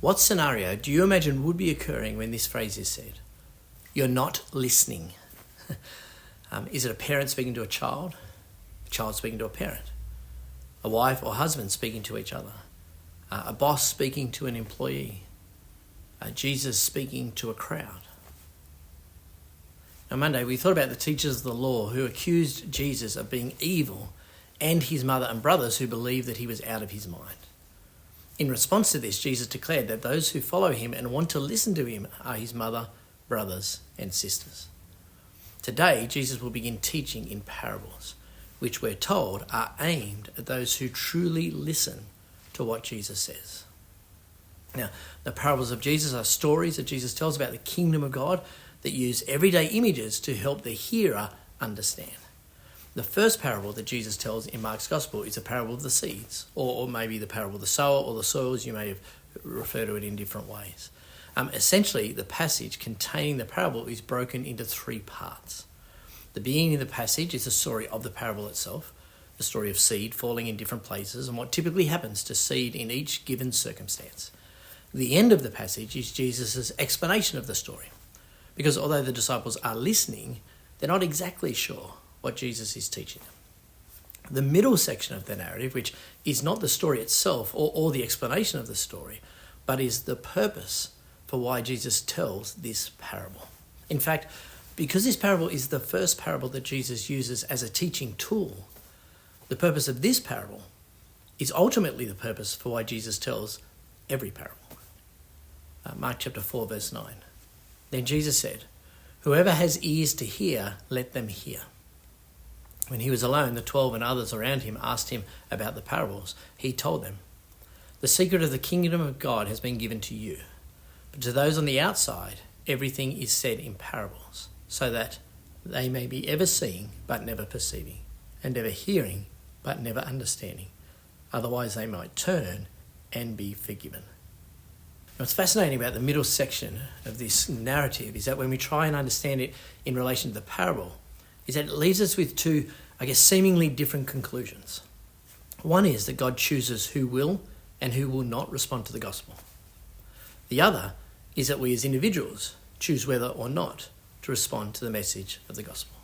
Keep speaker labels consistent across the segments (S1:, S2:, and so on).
S1: What scenario do you imagine would be occurring when this phrase is said? You're not listening. Is it a parent speaking to a child speaking to a parent? A wife or husband speaking to each other? A boss speaking to an employee? Jesus speaking to a crowd? On Monday, we thought about the teachers of the law who accused Jesus of being evil and his mother and brothers who believed that he was out of his mind. In response to this, Jesus declared that those who follow him and want to listen to him are his mother, brothers, and sisters. Today, Jesus will begin teaching in parables, which we're told are aimed at those who truly listen to what Jesus says. Now, the parables of Jesus are stories that Jesus tells about the kingdom of God that use everyday images to help the hearer understand. The first parable that Jesus tells in Mark's Gospel is a parable of the seeds, or maybe the parable of the sower or the soils. You may refer to it in different ways. Essentially, the passage containing the parable is broken into three parts. The beginning of the passage is the story of the parable itself, the story of seed falling in different places and what typically happens to seed in each given circumstance. The end of the passage is Jesus' explanation of the story, because although the disciples are listening, they're not exactly sure what Jesus is teaching them. The middle section of the narrative, which is not the story itself or the explanation of the story, but is the purpose for why Jesus tells this parable. In fact, because this parable is the first parable that Jesus uses as a teaching tool, the purpose of this parable is ultimately the purpose for why Jesus tells every parable. Mark chapter 4, verse 9. Then Jesus said, "Whoever has ears to hear, let them hear." When he was alone, the 12 and others around him asked him about the parables. He told them, "The secret of the kingdom of God has been given to you, but to those on the outside, everything is said in parables, so that they may be ever seeing but never perceiving, and ever hearing but never understanding. Otherwise they might turn and be forgiven." What's fascinating about the middle section of this narrative is that when we try and understand it in relation to the parable, is that it leaves us with two, seemingly different conclusions. One is that God chooses who will and who will not respond to the gospel. The other is that we as individuals choose whether or not to respond to the message of the gospel.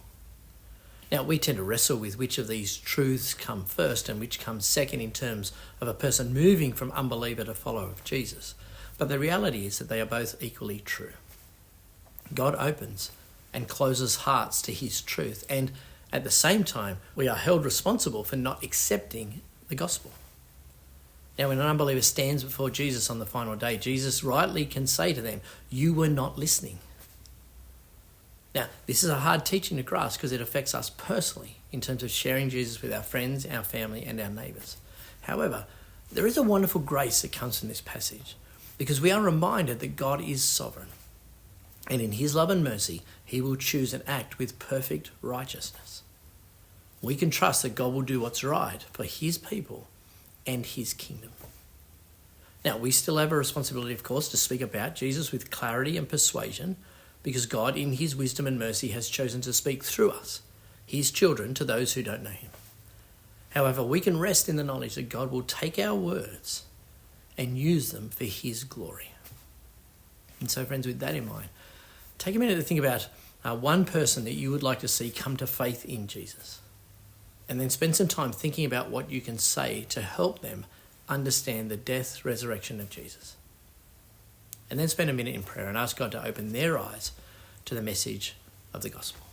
S1: Now, we tend to wrestle with which of these truths come first and which comes second in terms of a person moving from unbeliever to follower of Jesus. But the reality is that they are both equally true. God opens and closes hearts to his truth, and at the same time, we are held responsible for not accepting the gospel. Now, when an unbeliever stands before Jesus on the final day, Jesus rightly can say to them, "You were not listening." Now, this is a hard teaching to grasp because it affects us personally in terms of sharing Jesus with our friends, our family, and our neighbours. However, there is a wonderful grace that comes from this passage because we are reminded that God is sovereign. And in his love and mercy, he will choose and act with perfect righteousness. We can trust that God will do what's right for his people and his kingdom. Now, we still have a responsibility, of course, to speak about Jesus with clarity and persuasion, because God, in his wisdom and mercy, has chosen to speak through us, his children, to those who don't know him. However, we can rest in the knowledge that God will take our words and use them for his glory. And so, friends, with that in mind, take a minute to think about one person that you would like to see come to faith in Jesus. And then spend some time thinking about what you can say to help them understand the death, resurrection of Jesus. And then spend a minute in prayer and ask God to open their eyes to the message of the gospel.